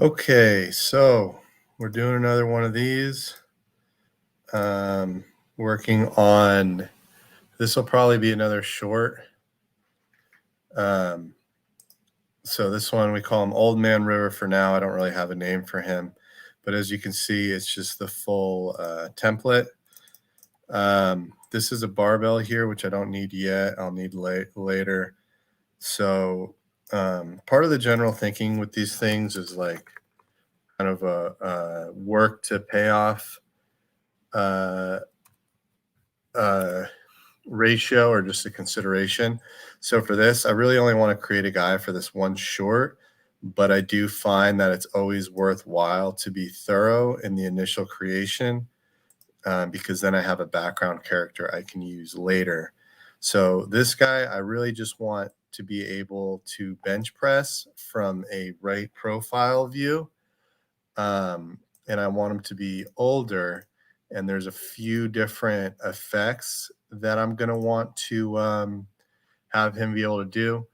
Okay, so we're doing another one of these. Working on this will probably be another short. Um, so this one we call him Old Man River for now. I don't really have a name for him, but as you can see, it's just the full template. This is a barbell here, which I don't need yet. I'll need later. So part of the general thinking with these things is like kind of a work to payoff uh, uh, ratio or just a consideration. So for this, I really only want to create a guy for this one short, but I do find that it's always worthwhile to be thorough in the initial creation because then I have a background character I can use later. So this guy, I really just want to be able to bench press from a right profile view. And I want him to be older. And there's a few different effects that I'm going to want to have him be able to do.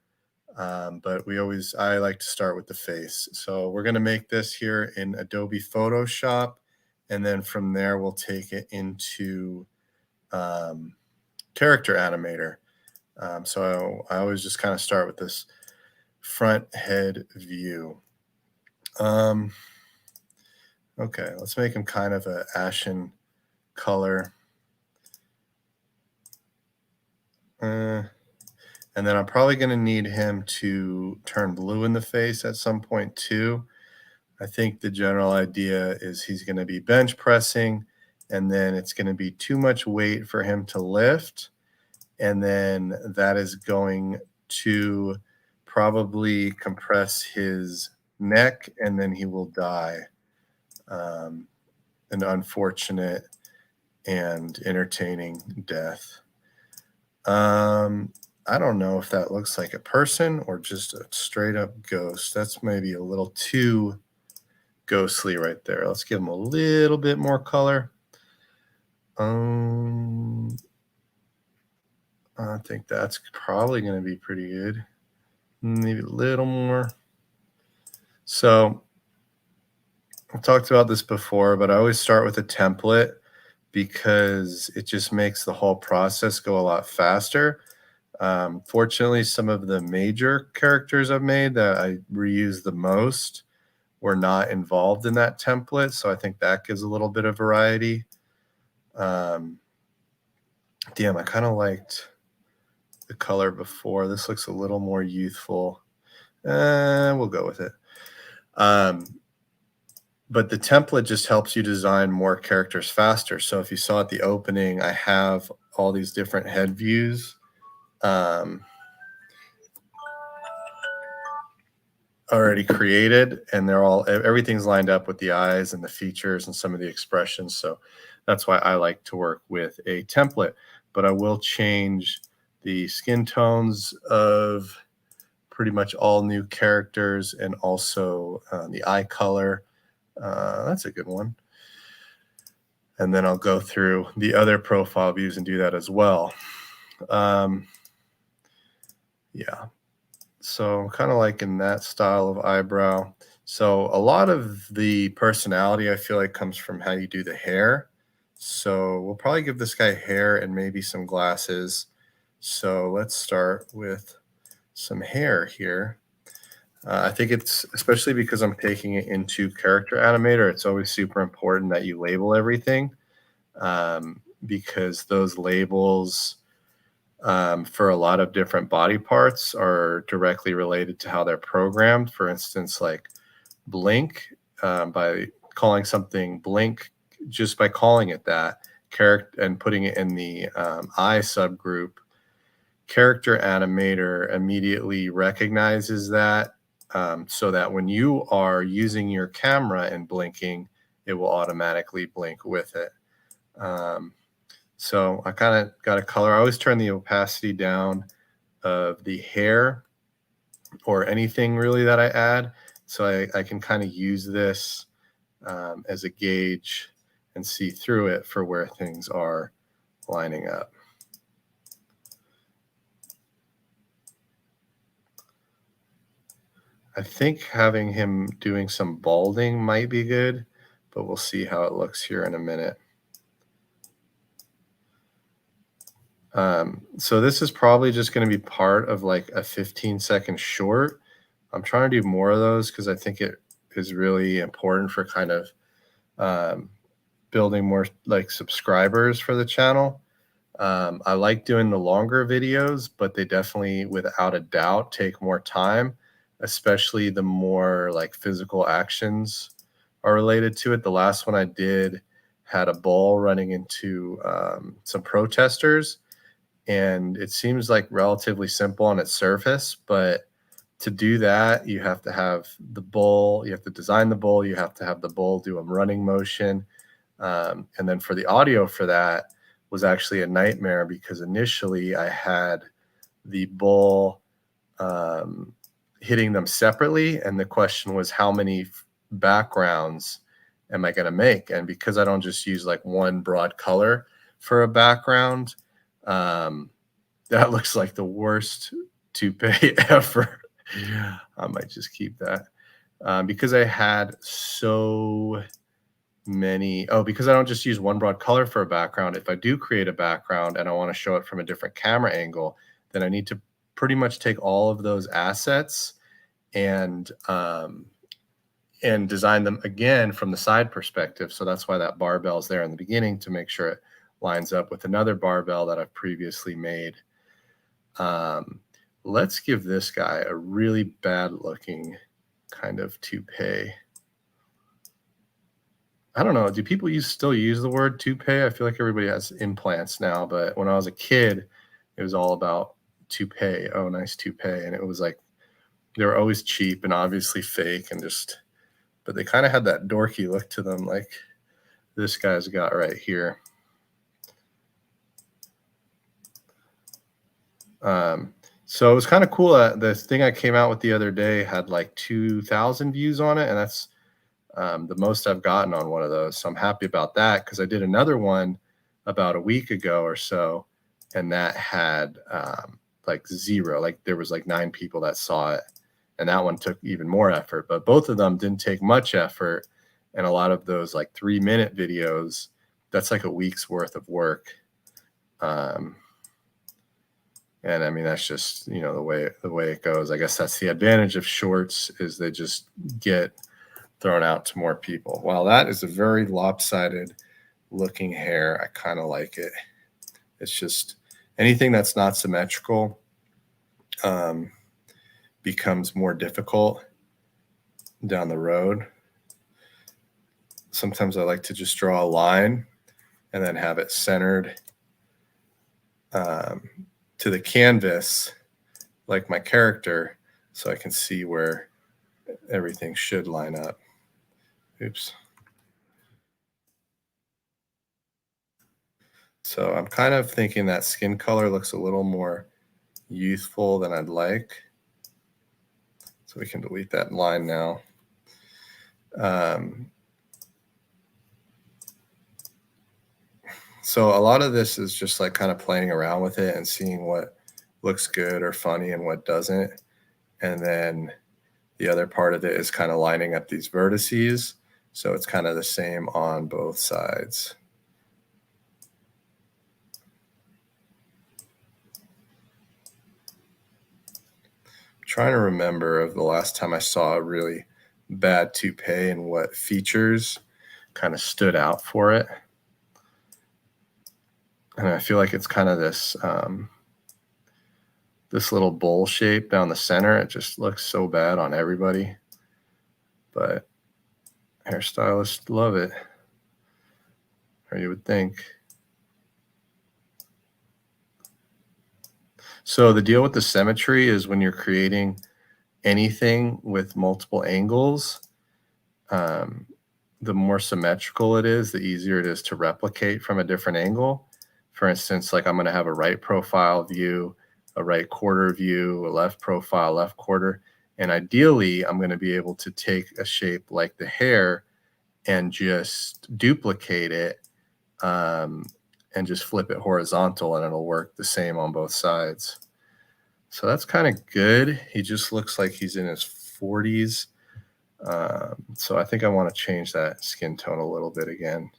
But I like to start with the face. So we're going to make this here in Adobe Photoshop. And then from there, we'll take it into character animator. So I always just kind of start with this front head view. Okay, let's make him kind of a ashen color. And then I'm probably going to need him to turn blue in the face at some point too. I think the general idea is he's going to be bench pressing, and then it's going to be too much weight for him to lift. And then that is going to probably compress his neck, and then he will die. An unfortunate and entertaining death. I don't know if that looks like a person or just a straight up ghost. That's maybe a little too ghostly right there. Let's give him a little bit more color. I think that's probably going to be pretty good. Maybe a little more. So I've talked about this before, but I always start with a template because it just makes the whole process go a lot faster. Fortunately, some of the major characters I've made that I reuse the most were not involved in that template. So I think that gives a little bit of variety. Damn, I kind of liked the color before. This looks a little more youthful. We'll go with it. But the template just helps you design more characters faster. So if you saw at the opening, I have all these different head views. Already created, and everything's lined up with the eyes and the features and some of the expressions. So that's why I like to work with a template. But I will change the skin tones of pretty much all new characters, and also the eye color. That's a good one. And then I'll go through the other profile views and do that as well. Yeah. So I'm kind of like in that style of eyebrow. So a lot of the personality I feel like comes from how you do the hair. So we'll probably give this guy hair and maybe some glasses. So let's start with some hair here. I think it's, especially because I'm taking it into character animator, it's always super important that you label everything, because those labels for a lot of different body parts are directly related to how they're programmed. For instance, like blink, by calling something blink, just by calling it that character and putting it in the eye subgroup, character animator immediately recognizes that, so that when you are using your camera and blinking, it will automatically blink with it. So I kind of got a color. I always turn the opacity down of the hair or anything really that I add. So I can kind of use this as a gauge and see through it for where things are lining up. I think having him doing some balding might be good, but we'll see how it looks here in a minute. So this is probably just going to be part of like a 15-second short. I'm trying to do more of those because I think it is really important for kind of um, building more like subscribers for the channel. I like doing the longer videos, but they definitely, without a doubt, take more time, especially the more like physical actions are related to it. The last one I did had a ball running into some protesters, and it seems like relatively simple on its surface, but to do that, you have to have the bull, you have to design the bull, you have to have the bull do a running motion. And then for the audio for that was actually a nightmare because initially I had the bull um, hitting them separately. And the question was, how many backgrounds am I going to make? And because I don't just use like one broad color for a background, that looks like the worst toupee ever. I might just keep that because I had so many. Oh, because I don't just use one broad color for a background. If I do create a background and I want to show it from a different camera angle, then I need to pretty much take all of those assets and design them again from the side perspective. So that's why that barbell is there in the beginning, to make sure it lines up with another barbell that I've previously made. Let's give this guy a really bad looking kind of toupee. I don't know. Do people still use the word toupee? I feel like everybody has implants now, but when I was a kid, it was all about toupee. Oh, nice toupee. And it was like, they were always cheap and obviously fake and just, but they kind of had that dorky look to them, like this guy's got right here. So it was kind of cool. The thing I came out with the other day had like 2,000 views on it, and that's the most I've gotten on one of those. So I'm happy about that because I did another one about a week ago or so, and that had like 0. Like there was like 9 people that saw it, and that one took even more effort. But both of them didn't take much effort, and a lot of those like 3-minute videos, that's like a week's worth of work. And I mean, that's just, you know, the way it goes. I guess that's the advantage of shorts, is they just get thrown out to more people. Wow, that is a very lopsided looking hair. I kind of like it. It's just anything that's not symmetrical becomes more difficult down the road. Sometimes I like to just draw a line and then have it centered to the canvas, like my character, so I can see where everything should line up. Oops. So I'm kind of thinking that skin color looks a little more youthful than I'd like. So we can delete that line now. So a lot of this is just like kind of playing around with it and seeing what looks good or funny and what doesn't. And then the other part of it is kind of lining up these vertices. So it's kind of the same on both sides. I'm trying to remember of the last time I saw a really bad toupee and what features kind of stood out for it. And I feel like it's kind of this this little bowl shape down the center. It just looks so bad on everybody, but hairstylists love it, or you would think. So the deal with the symmetry is when you're creating anything with multiple angles, the more symmetrical it is, the easier it is to replicate from a different angle. For instance, like I'm going to have a right profile view, a right quarter view, a left profile, left quarter. And ideally, I'm going to be able to take a shape like the hair and just duplicate it and just flip it horizontal, and it'll work the same on both sides. So that's kind of good. He just looks like he's in his 40s. So I think I want to change that skin tone a little bit again.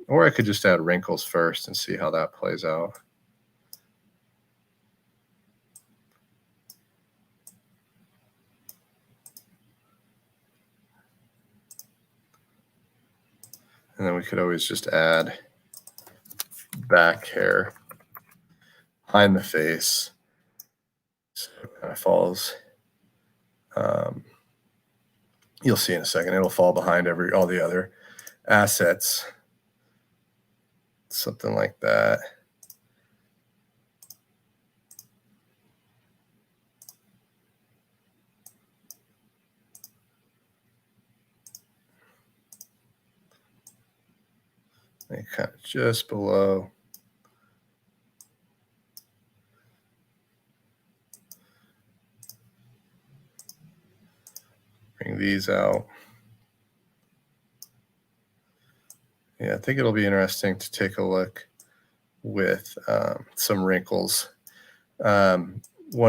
Or I could just add wrinkles first and see how that plays out. And then we could always just add back hair behind the face. So it kind of falls. You'll see in a second, it'll fall behind all the other assets. Something like that. And kind of just below. Bring these out. Yeah, I think it'll be interesting to take a look with some wrinkles. One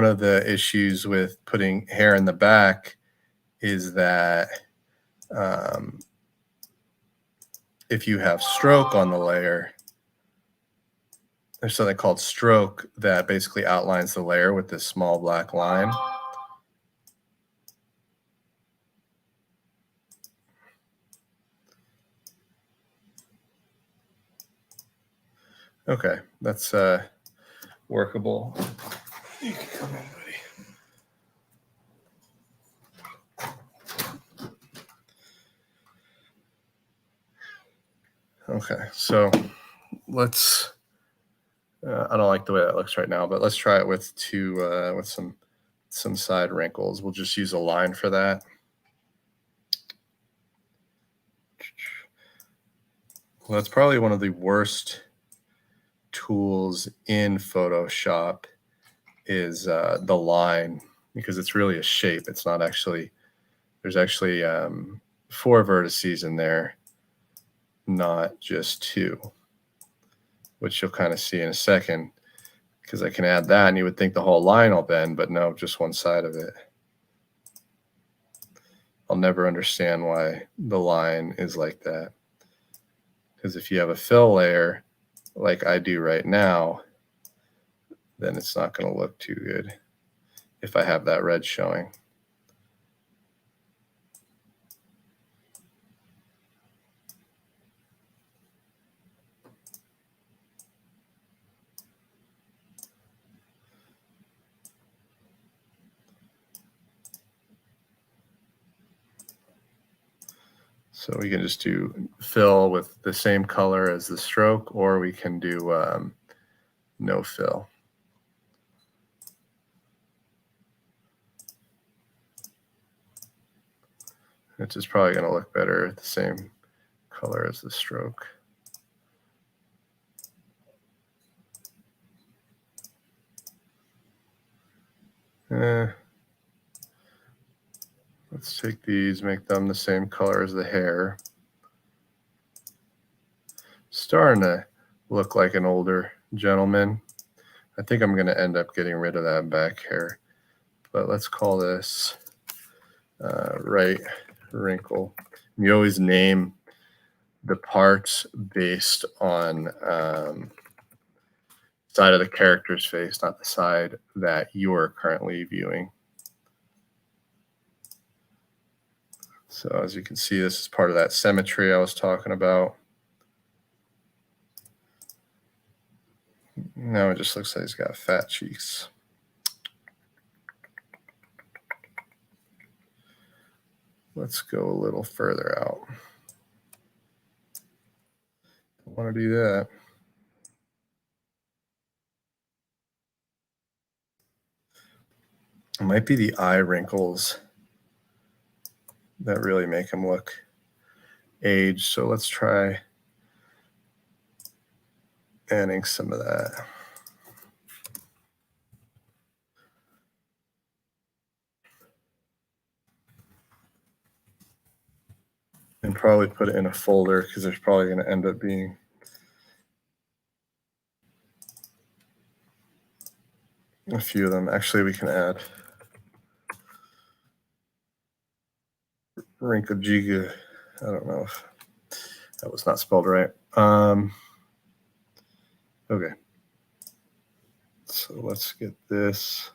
of the issues with putting hair in the back is that if you have stroke on the layer, there's something called stroke that basically outlines the layer with this small black line. Okay, that's workable. You can come in, buddy. Okay, so let's. I don't like the way that looks right now, but let's try it with some side wrinkles. We'll just use a line for that. Well, that's probably one of the worst tools in Photoshop is the line, because it's really a shape. It's not actually, there's actually 4 vertices in there, not just 2, which you'll kind of see in a second, because I can add that and you would think the whole line will bend, but no, just one side of it. I'll never understand why the line is like that. Because if you have a fill layer like I do right now, then it's not going to look too good if I have that red showing. So we can just do fill with the same color as the stroke, or we can do no fill. It's just probably going to look better the same color as the stroke. Let's take these, make them the same color as the hair. Starting to look like an older gentleman. I think I'm going to end up getting rid of that back hair. But let's call this right wrinkle. You always name the parts based on side of the character's face, not the side that you're currently viewing. So as you can see, this is part of that symmetry I was talking about. Now it just looks like he's got fat cheeks. Let's go a little further out. I want to do that. It might be the eye wrinkles that really make him look aged. So let's try adding some of that. And probably put it in a folder, because there's probably going to end up being a few of them. Actually, we can add Rinkojiga. I don't know if that was not spelled right. Okay. So let's get this.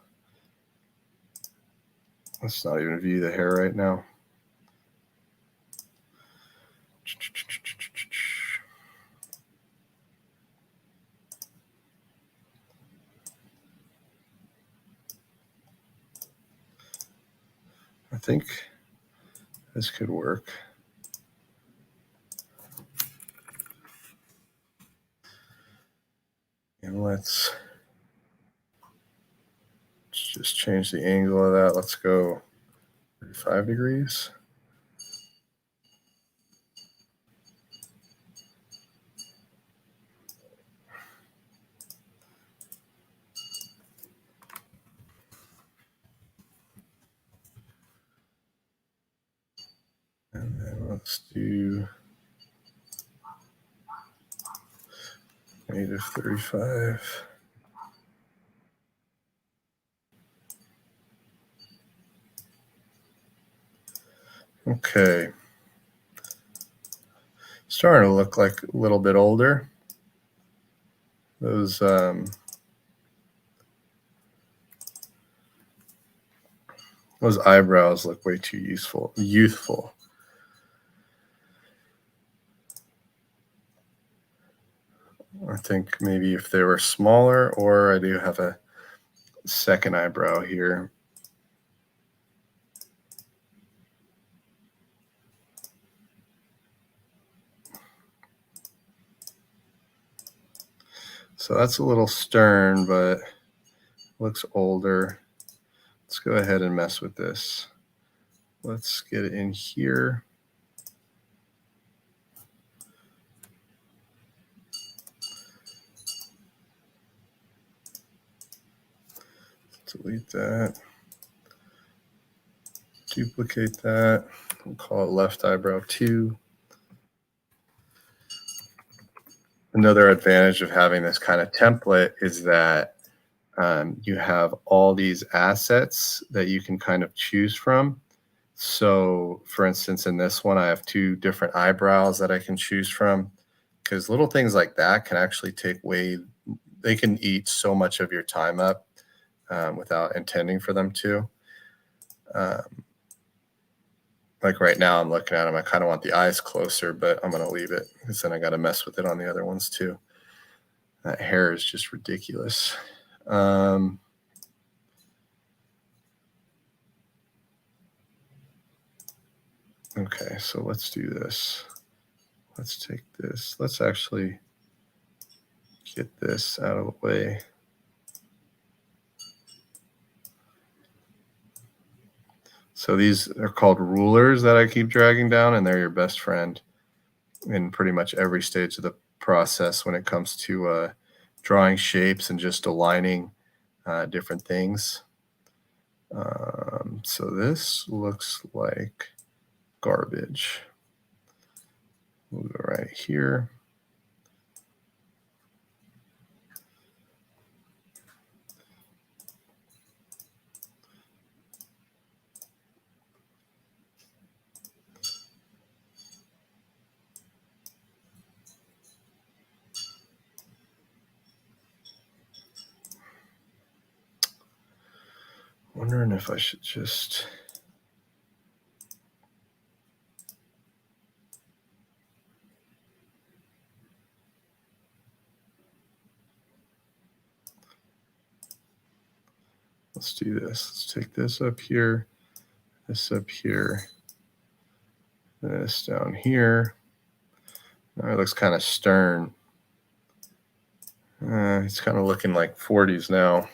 Let's not even view the hair right now. I think this could work. And let's just change the angle of that. Let's go 35 degrees. And then let's do -35. Okay. Starting to look like a little bit older. Those eyebrows look way too youthful. I think maybe if they were smaller, or I do have a second eyebrow here. So that's a little stern, but looks older. Let's go ahead and mess with this. Let's get it in here. Delete that. Duplicate that. We'll call it left eyebrow 2. Another advantage of having this kind of template is that you have all these assets that you can kind of choose from. So for instance, in this one, I have 2 different eyebrows that I can choose from, because little things like that can actually they can eat so much of your time up without intending for them to. Like right now, I'm looking at them. I kind of want the eyes closer, but I'm going to leave it because then I got to mess with it on the other ones too. That hair is just ridiculous. Okay, so let's do this. Let's take this. Let's actually get this out of the way. So these are called rulers that I keep dragging down, and they're your best friend in pretty much every stage of the process when it comes to drawing shapes and just aligning different things. So this looks like garbage. Move it right here. Wondering if I should just let's do this. Let's take this up here, this up here, this down here. Now it looks kind of stern. It's kind of looking like 40s now.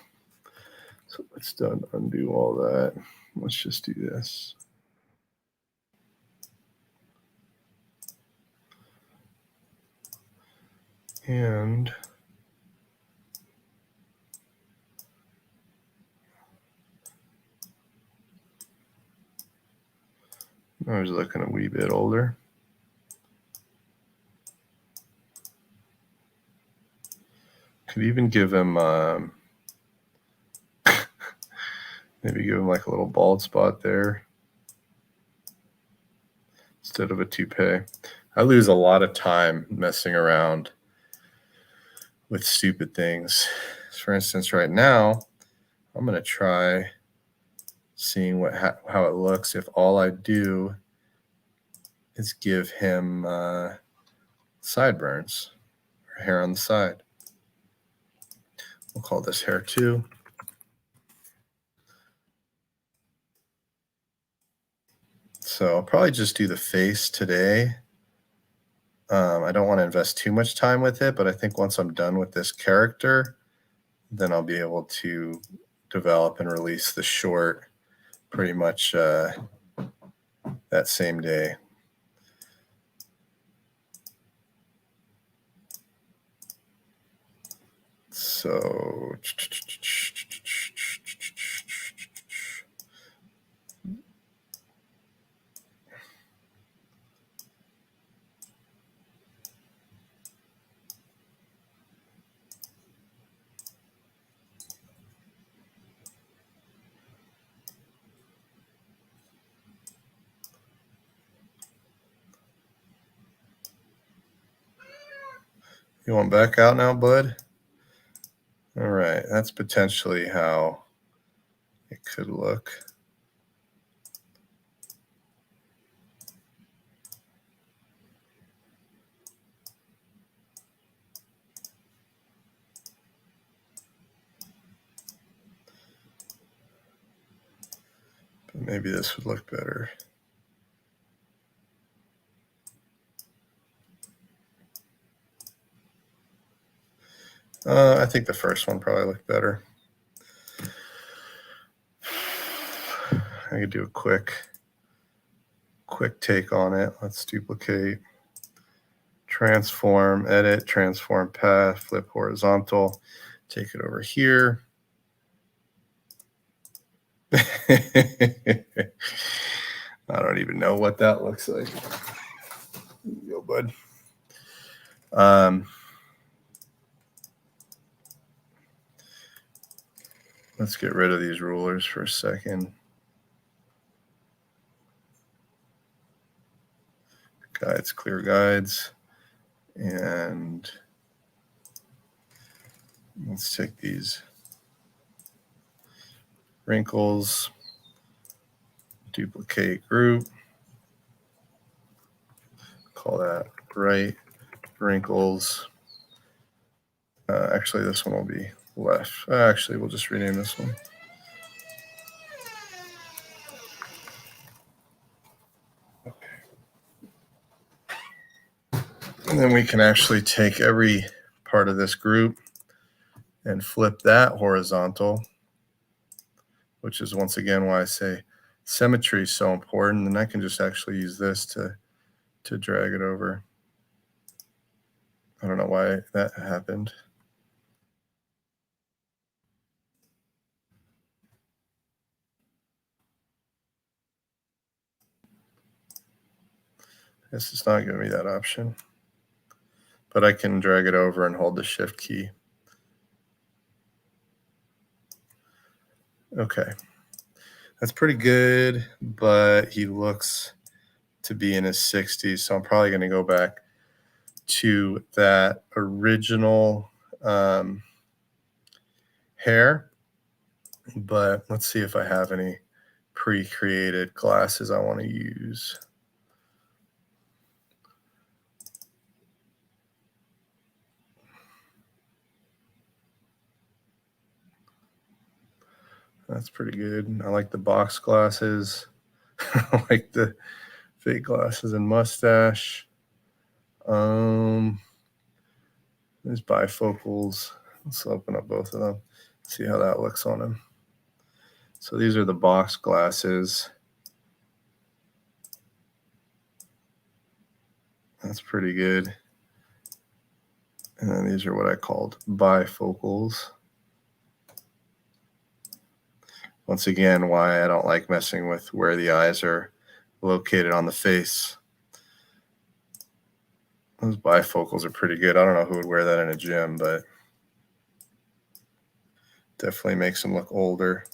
So let's undo all that. Let's just do this. And I was looking a wee bit older. Could even give him maybe give him like a little bald spot there. instead of a toupee. I lose a lot of time messing around with stupid things. For instance, right now, I'm going to try seeing how it looks if all I do is give him sideburns or hair on the side. We'll call this hair 2. So I'll probably just do the face today. I don't want to invest too much time with it, but I think once I'm done with this character, then I'll be able to develop and release the short pretty much that same day. So you want back out now, bud? All right, that's potentially how it could look. But maybe this would look better. I think the first one probably looked better. I could do a quick take on it. Let's duplicate, transform, edit, transform path, flip horizontal, take it over here. I don't even know what that looks like. Go, bud. Let's get rid of these rulers for a second. Guides, clear guides. And let's take these wrinkles, duplicate group, call that right wrinkles. Actually, this one will be left. Actually, we'll just rename this one. Okay. And then we can actually take every part of this group and flip that horizontal, which is once again why I say symmetry is so important. And I can just actually use this to drag it over. I don't know why that happened. This is not giving me that option, but I can drag it over and hold the shift key. Okay, that's pretty good, but he looks to be in his 60s, so I'm probably going to go back to that original hair, but let's see if I have any pre-created glasses I want to use. That's pretty good. I like the box glasses. I like the fake glasses and mustache. There's bifocals. Let's open up both of them. See how that looks on him. So these are the box glasses. That's pretty good. And then these are what I called bifocals. Once again, why I don't like messing with where the eyes are located on the face. Those bifocals are pretty good. I don't know who would wear that in a gym, but definitely makes them look older.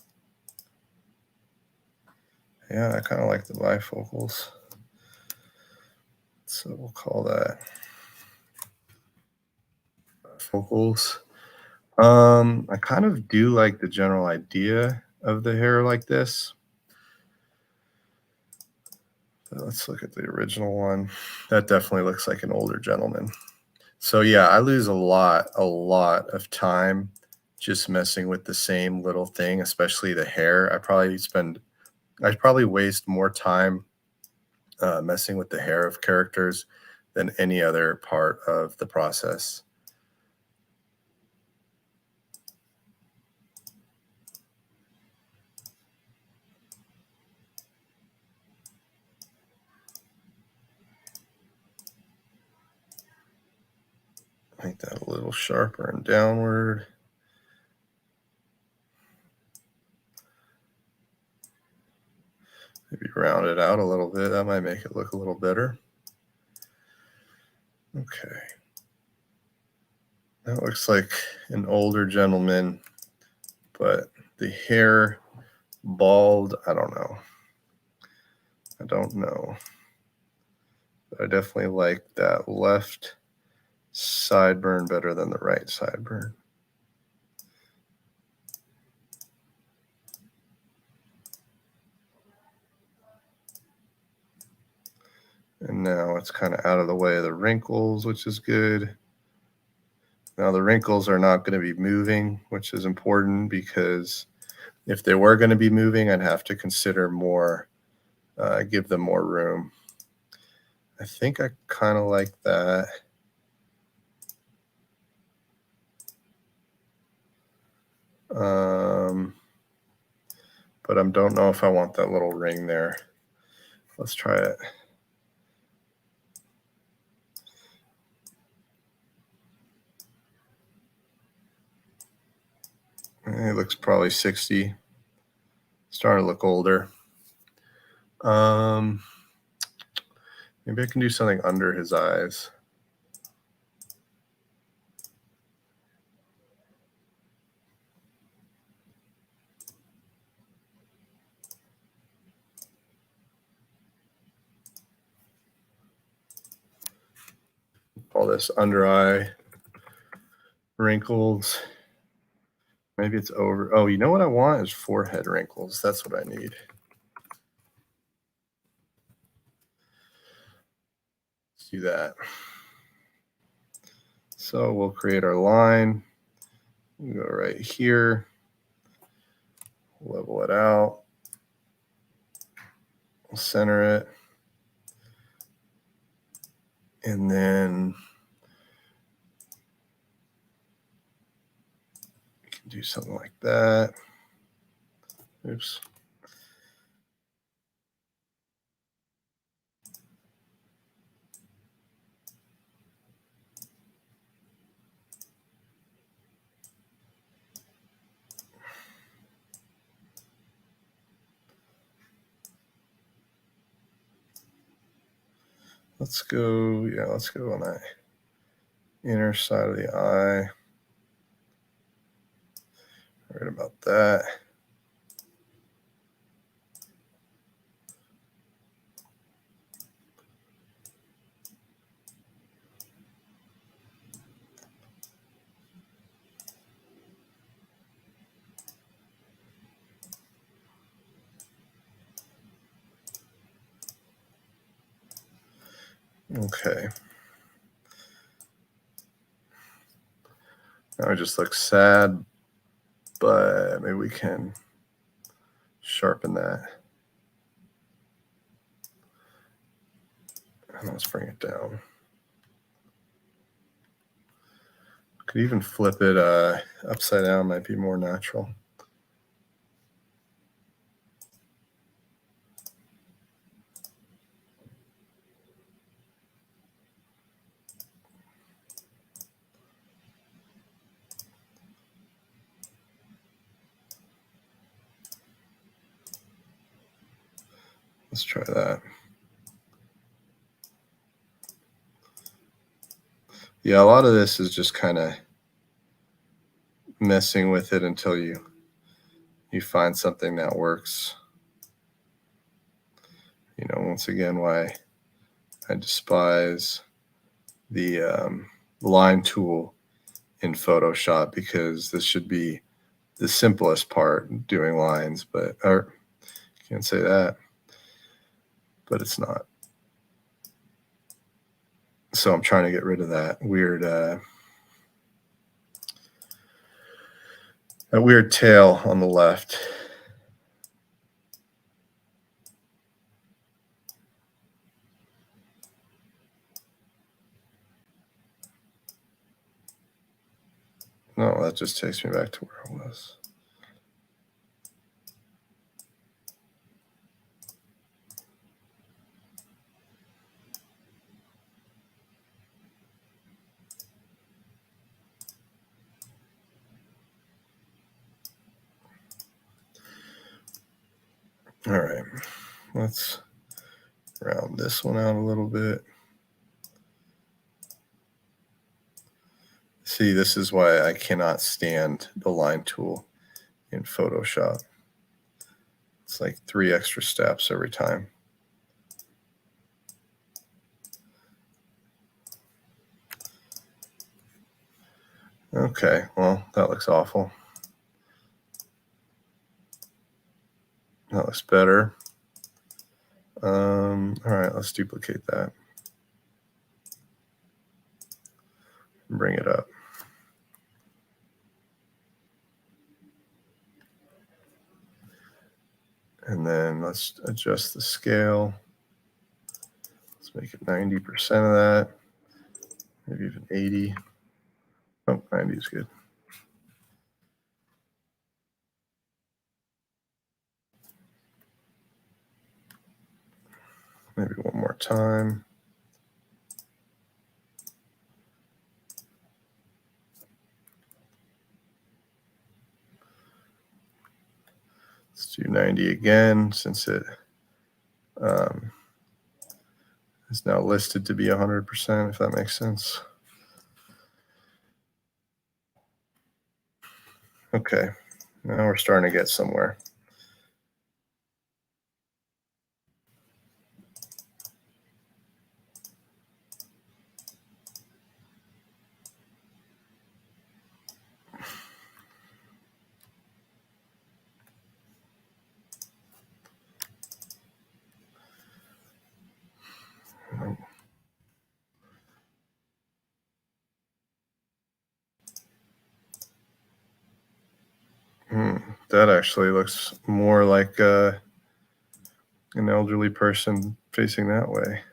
Yeah, I kind of like the bifocals. So we'll call that focals. I kind of do like the general idea of the hair like this. Let's look at the original one. That definitely looks like an older gentleman. So yeah, I lose a lot of time just messing with the same little thing, especially the hair. I probably waste more time messing with the hair of characters than any other part of the process. Make that a little sharper and downward. Maybe round it out a little bit. That might make it look a little better. Okay. That looks like an older gentleman, but the hair bald, I don't know. But I definitely like that left sideburn better than the right sideburn. And now it's kind of out of the way of the wrinkles, which is good. Now the wrinkles are not going to be moving, which is important because if they were going to be moving, I'd have to consider more, give them more room. I think I kind of like that. But I don't know if I want that little ring there. Let's try it. It looks probably 60. Starting to look older. Maybe I can do something under his eyes. All this under eye wrinkles. Maybe it's over. Oh, you know what I want is forehead wrinkles. That's what I need. Let's do that. So we'll create our line. We'll go right here. Level it out. We'll center it. And then we can do something like that. Oops. Let's go on that inner side of the eye. Right about that. Okay. Now it just looks sad, but maybe we can sharpen that. And let's bring it down. Could even flip it upside down, might be more natural. Let's try that. Yeah, a lot of this is just kind of messing with it until you find something that works. You know, once again, why I despise the line tool in Photoshop because this should be the simplest part, doing lines, but or can't say that, but it's not. So I'm trying to get rid of that weird tail on the left. No, that just takes me back to where I was. All right, let's round this one out a little bit. See, this is why I cannot stand the line tool in Photoshop. It's like 3 extra steps every time. Okay, well, that looks awful. That looks better. All right, let's duplicate that. Bring it up. And then let's adjust the scale. Let's make it 90% of that, maybe even 80. Oh, 90 is good. Maybe one more time. Let's do 90 again, since it is now listed to be 100%, if that makes sense. Okay, now we're starting to get somewhere. That actually looks more like an elderly person facing that way.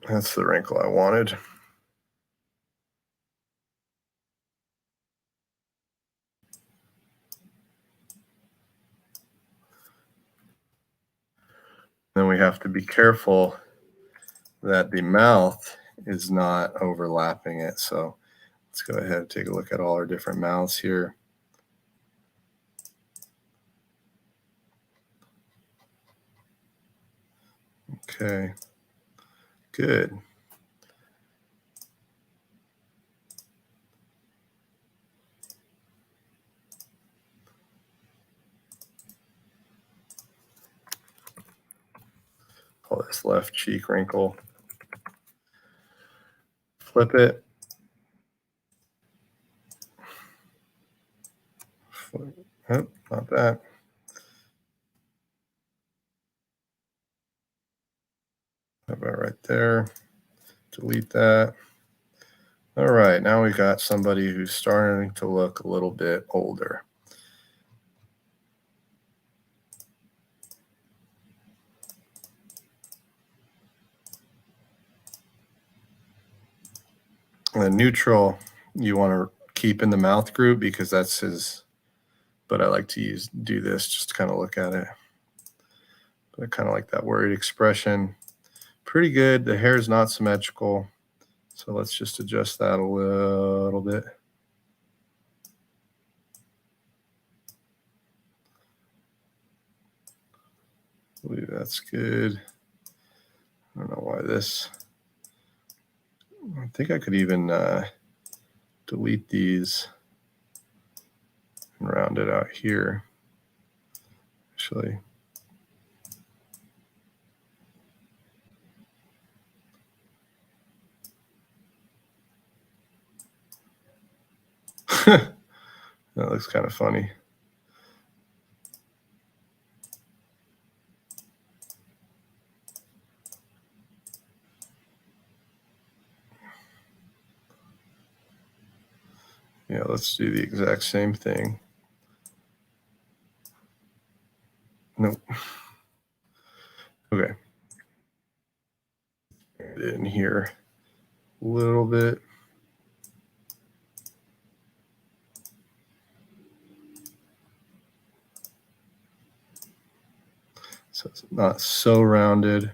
That's the wrinkle I wanted. Then we have to be careful that the mouth is not overlapping it. So let's go ahead and take a look at all our different mouths here. Okay, good. Call this left cheek wrinkle. Flip it. Oh, not that. How about right there? Delete that. All right, now we got somebody who's starting to look a little bit older. The neutral you want to keep in the mouth group because that's his, but I like to do this just to kind of look at it. But I kind of like that worried expression. Pretty good. The hair is not symmetrical. So let's just adjust that a little bit. I believe that's good. I don't know why this. I think I could even delete these and round it out here. actually. That looks kind of funny. Yeah, let's do the exact same thing. Nope. Okay. In here a little bit. So it's not so rounded.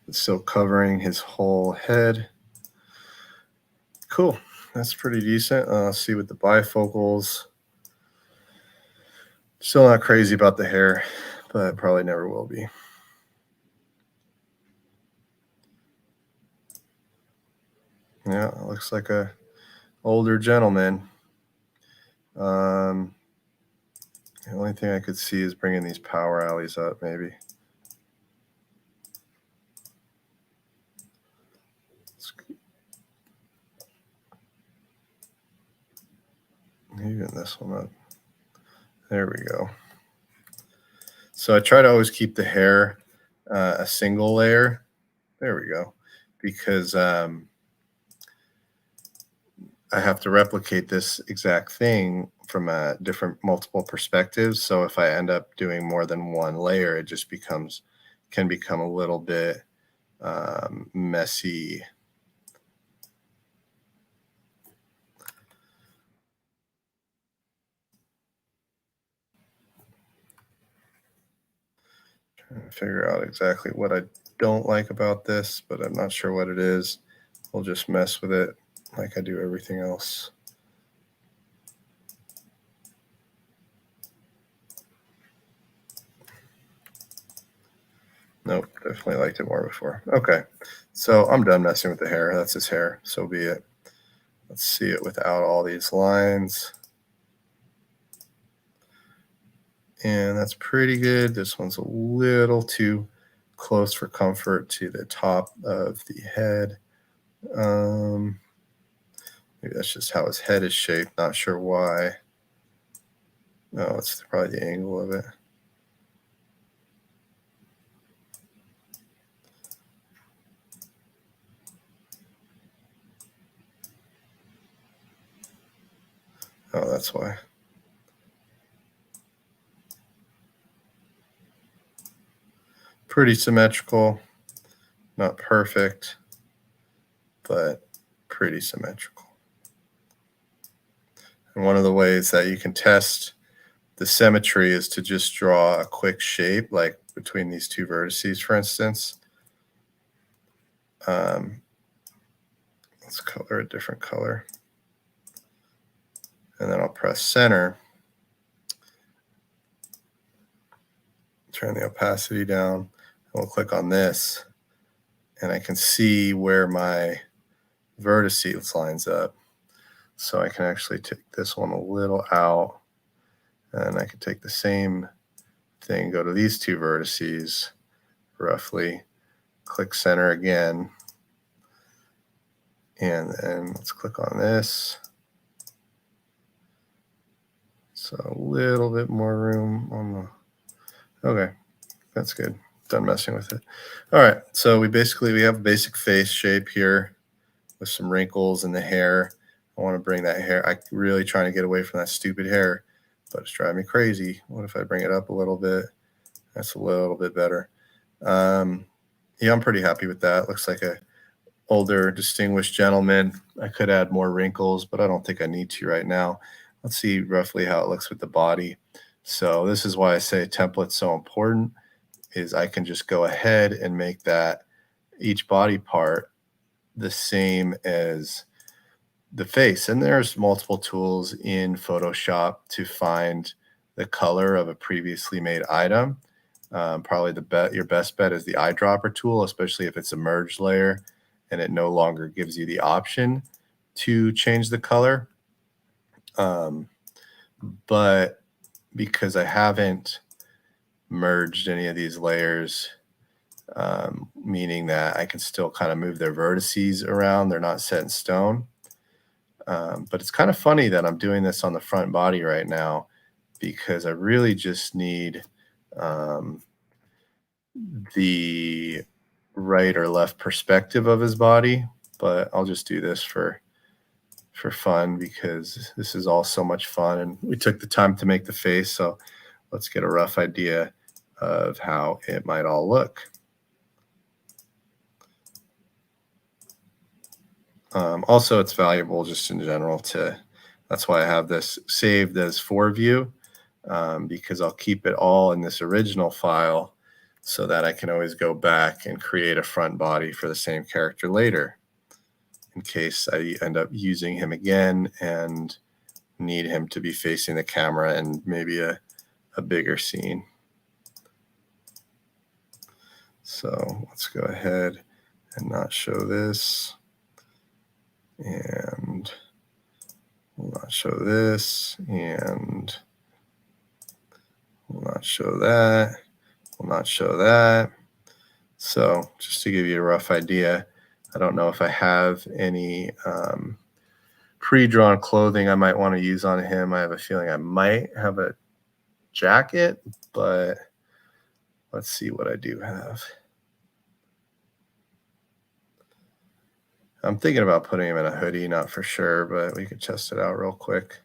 It's still covering his whole head. Cool. That's pretty decent. Let's see with the bifocals. Still not crazy about the hair, but probably never will be. Yeah, looks like a older gentleman. The only thing I could see is bringing these power alleys up, maybe. Even this one up. There we go. So I try to always keep the hair a single layer. There we go. Because I have to replicate this exact thing from a different multiple perspectives. So if I end up doing more than one layer, it just can become a little bit messy. Trying to figure out exactly what I don't like about this, but I'm not sure what it is. We'll just mess with it like I do everything else. Nope, definitely liked it more before. Okay, so I'm done messing with the hair. That's his hair, so be it. Let's see it without all these lines. And that's pretty good. This one's a little too close for comfort to the top of the head. Maybe that's just how his head is shaped. Not sure why. No, it's probably the angle of it. Oh, that's why. Pretty symmetrical. Not perfect, but pretty symmetrical. And one of the ways that you can test the symmetry is to just draw a quick shape, like between these two vertices, for instance. Let's color a different color. And then I'll press center. Turn the opacity down. And we'll click on this. And I can see where my vertices lines up. So I can actually take this one a little out. And I can take the same thing, go to these two vertices, roughly. Click center again. And then let's click on this. So a little bit more room on the, okay, that's good. Done messing with it. All right, so we have a basic face shape here with some wrinkles in the hair. I want to bring that hair, I'm really trying to get away from that stupid hair, but it's driving me crazy. What if I bring it up a little bit? That's a little bit better. Yeah, I'm pretty happy with that. Looks like a older, distinguished gentleman. I could add more wrinkles, but I don't think I need to right now. Let's see roughly how it looks with the body. So this is why I say template's so important, is I can just go ahead and make that each body part the same as the face. And there's multiple tools in Photoshop to find the color of a previously made item. Probably your best bet is the eyedropper tool, especially if it's a merged layer and it no longer gives you the option to change the color. Um, but because I haven't merged any of these layers, meaning that I can still kind of move their vertices around. They're not set in stone. But it's kind of funny that I'm doing this on the front body right now because I really just need um, the right or left perspective of his body. But I'll just do this for fun because this is all so much fun, and we took the time to make the face. So let's get a rough idea of how it might all look. Also, it's valuable just in general that's why I have this saved as 4 view, because I'll keep it all in this original file so that I can always go back and create a front body for the same character later in case I end up using him again and need him to be facing the camera and maybe a bigger scene. So let's go ahead and not show this. And we'll not show this. And we'll not show that. We'll not show that. So just to give you a rough idea, I don't know if I have any pre-drawn clothing I might want to use on him. I have a feeling I might have a jacket, but let's see what I do have. I'm thinking about putting him in a hoodie, not for sure, but we could test it out real quick.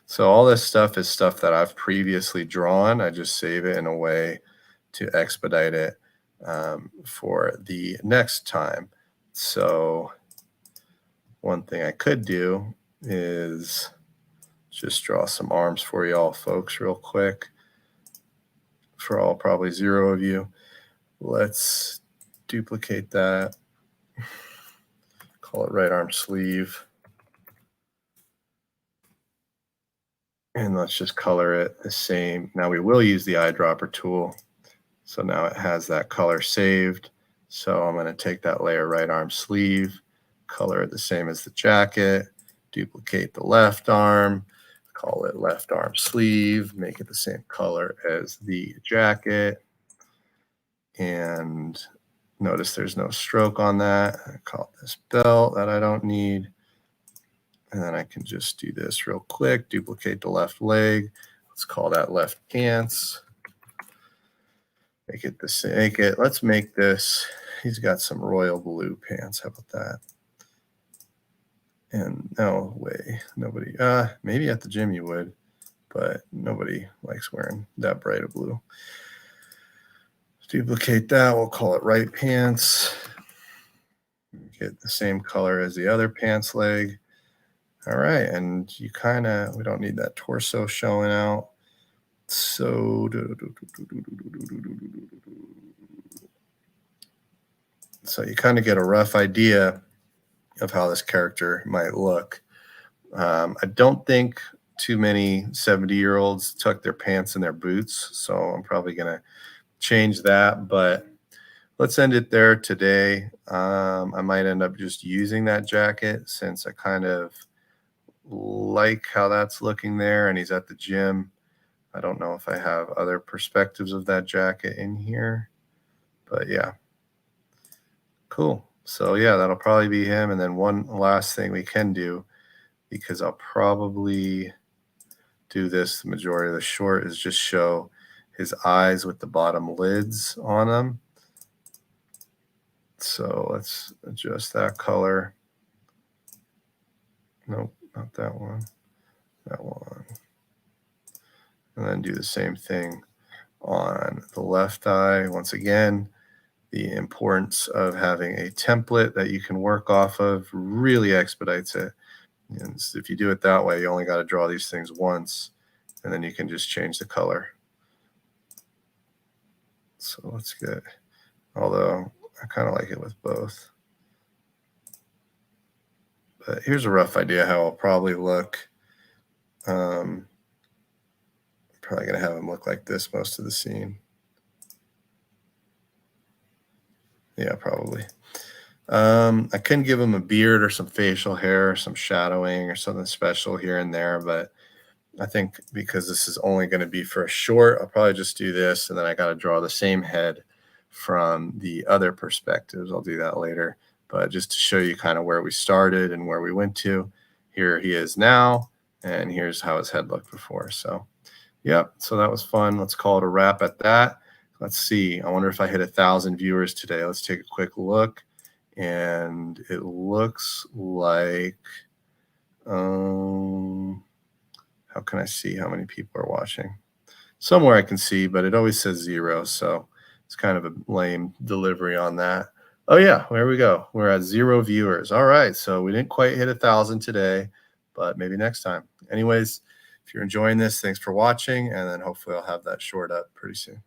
So all this stuff is stuff that I've previously drawn. I just save it in a way to expedite it for the next time. So one thing I could do is just draw some arms for y'all folks real quick. For all probably 0 of you. Let's duplicate that. Call it right arm sleeve. And let's just color it the same. Now we will use the eyedropper tool. So now it has that color saved. So I'm going to take that layer right arm sleeve, color it the same as the jacket, duplicate the left arm, call it left arm sleeve, make it the same color as the jacket. And notice there's no stroke on that. I call this belt that I don't need. And then I can just do this real quick, duplicate the left leg. Let's call that left pants. Make it the same. Let's make this, he's got some royal blue pants. How about that? And no way, nobody, maybe at the gym you would, but nobody likes wearing that bright of blue. Duplicate that, we'll call it right pants. Get the same color as the other pants leg. All right, and you we don't need that torso showing out. So you kind of get a rough idea of how this character might look. I don't think too many 70-year-olds tuck their pants in their boots, so I'm probably going to change that, but let's end it there today. I might end up just using that jacket since I kind of like how that's looking there, and he's at the gym. I don't know if I have other perspectives of that jacket in here, but yeah. Cool. So yeah, that'll probably be him. And then one last thing we can do, because I'll probably do this the majority of the short, is just show his eyes with the bottom lids on them. So let's adjust that color. Nope, not that one. That one. And then do the same thing on the left eye. Once again, the importance of having a template that you can work off of really expedites it. And if you do it that way, you only got to draw these things once, and then you can just change the color. So let's get, although I kind of like it with both. But here's a rough idea how I'll probably look. Probably going to have him look like this most of the scene. Yeah, probably. I couldn't give him a beard or some facial hair or some shadowing or something special here and there, but I think because this is only going to be for a short, I'll probably just do this, and then I got to draw the same head from the other perspectives. I'll do that later, but just to show you kind of where we started and where we went to. Here he is now, and here's how his head looked before. So yep, so that was fun. Let's call it a wrap at that. Let's see. I wonder if I hit 1,000 viewers today. Let's take a quick look, and it looks like how can I see how many people are watching? Somewhere I can see, but it always says 0, so it's kind of a lame delivery on that. Oh yeah, there we go. We're at 0 viewers. All right, so we didn't quite hit 1,000 today, but maybe next time. Anyways, if you're enjoying this, thanks for watching, and then hopefully I'll have that short up pretty soon.